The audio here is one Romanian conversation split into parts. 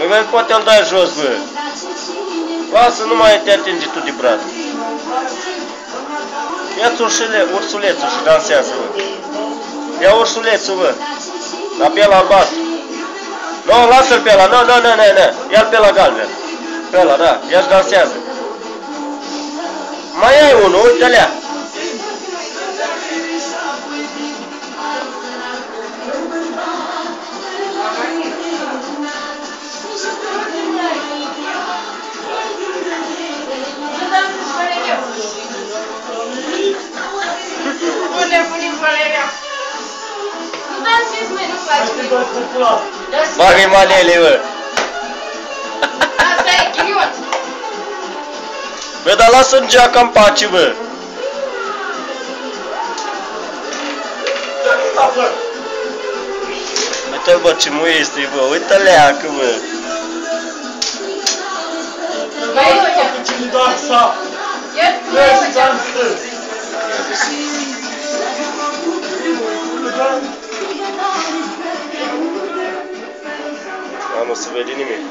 Bă, poate îl dai jos, bă. Lasă, nu mai te atinge tu de brad. Ia-ți ursulețul și dansează, bă. Ia ursulețul, bă. La pe ăla albastru. Nu, lasă-l pe ăla, nu. Ia-l pe ăla galben. Pe ăla, da, ia-și dansează. Mai ai unul, uite-lea. Punem Valeria. Nu dansezi, măi, nu faci. Bagă-i manele, bă. Asta e ghinion. Bă, dar lasă-mi geaca în pace, bă. Uite-l, bă, ce mu este, bă. Uite-leacă, bă. Mai e uite. Nu se vede nimic.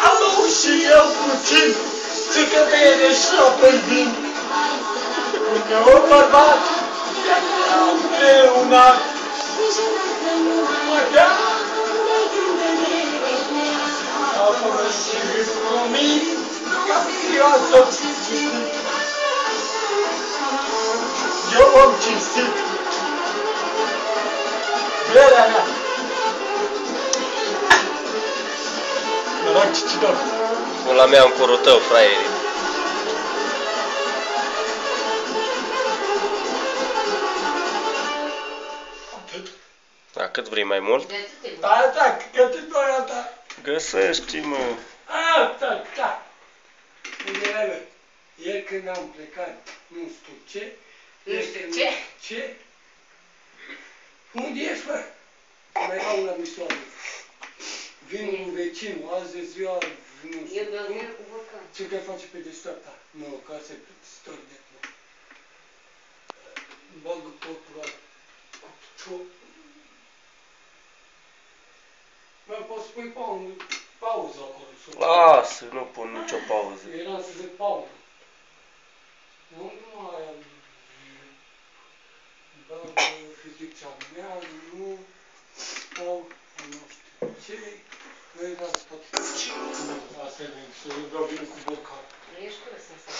Alo și eu puțin, țică bine și apoi vin. Că un bărbat era împreunat. Mădea apă și promit ca viața cinstit. Eu am cinstit berea mea. Era cicidor. Pula mea în curul tău, fraierii. Da, cât vrei mai mult? Da, că te dorea ta. Găsești, mă. Da. Unde ieri când am plecat, nu știu ce. Nu știu ce? Unde ești, bă? Mai era una misoară. Vin un vecin, azi e ziua, nu știu. Eu dormir cu vulcan. Ce că face pe deșteapta? Nu, ca să stor de plăc. Bagă totul ăla cu picior. Mă, poți pui pauză acolo. Lasă, nu pun nicio pauză. Era să zic pauză. Nu mai am... Bagă fizica mea, nu... Sau... Nu știu ce... Noi era să pot... Asta e bine, să vreau bine cu borcan. Nu ești curs asta.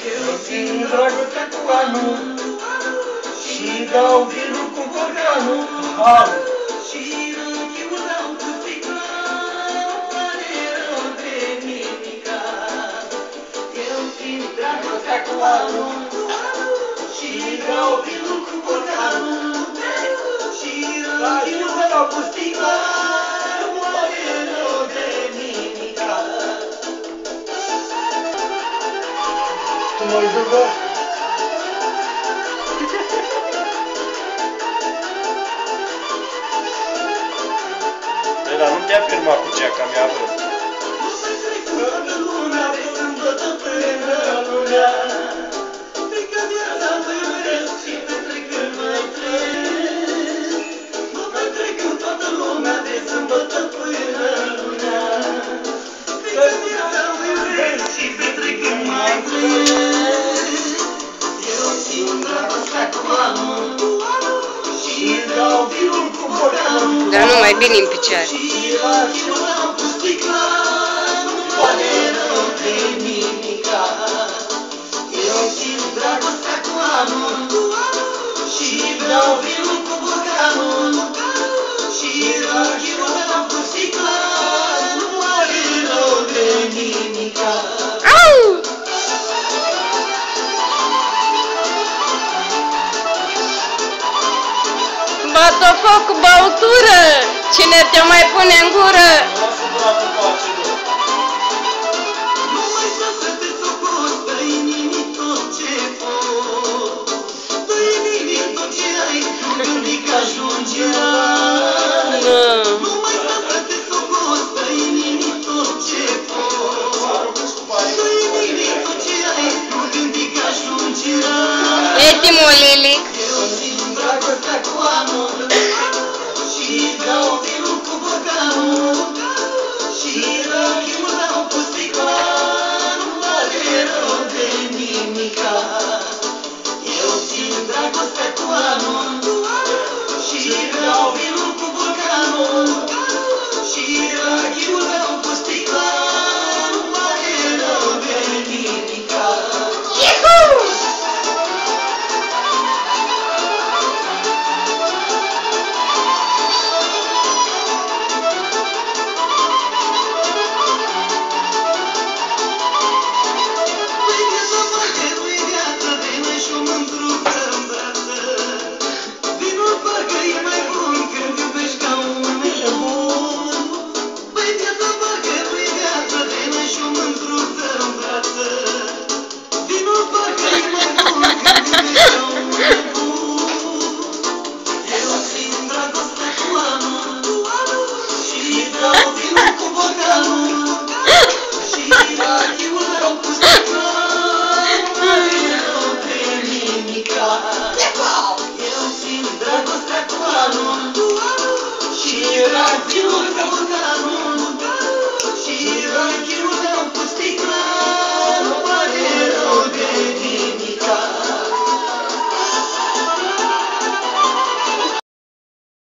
Eu țin dragostea cu anul și dau vinul cu borcanul. Și râchiul dau cu sticla, are rău de nimica. Eu țin dragostea cu anul și dau vinul cu borcanul. Și râchiul dau cu sticla, are rău de nimica. Tu mă-i geaca mea, bă. Dar nu mai bine în picioare. Au! Bată foc cu băutură, cine te mai pune în gură?